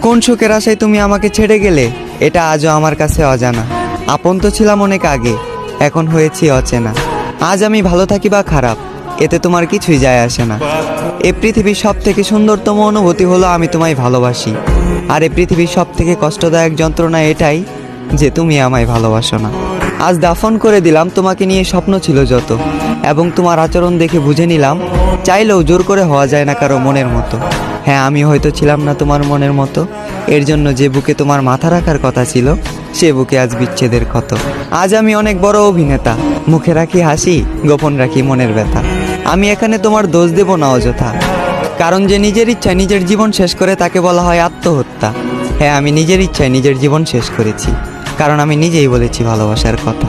কোন সুখের আশায় তুমি আমাকে ছেড়ে গেলে এটা আজও আমার কাছে অজানা। আপন তো ছিলাম অনেক আগে, এখন হয়েছি অচেনা। আজ আমি ভালো থাকি বা খারাপ, এতে তোমার কিছুই যায় আসে না। এ পৃথিবীর সব থেকে সুন্দরতম অনুভূতি হলো আমি তোমায় ভালোবাসি। আর এ পৃথিবীর সব থেকে কষ্টদায়ক যন্ত্রণা এটাই যে তুমি আমায় ভালোবাসো না। আজ দাফন করে দিলাম তোমাকে নিয়ে স্বপ্ন ছিল যত, এবং তোমার আচরণ দেখে বুঝে নিলাম চাইলেও জোর করে হওয়া যায় না কারো মনের মতো। হ্যাঁ, আমি হয়তো ছিলাম না তোমার মনের মতো, এর জন্য যে বুকে তোমার মাথা রাখার কথা ছিল সে বুকে আজ বিচ্ছেদের ক্ষত। আজ আমি অনেক বড় অভিনেতা, মুখে রাখি হাসি, গোপন রাখি মনের ব্যথা। আমি এখানে তোমার দোষ দেব না অযথা, কারণ যে নিজের ইচ্ছায় নিজের জীবন শেষ করে তাকে বলা হয় আত্মহত্যা। হ্যাঁ, আমি নিজের ইচ্ছায় নিজের জীবন শেষ করেছি, কারণ আমি নিজেই বলেছি ভালোবাসার কথা।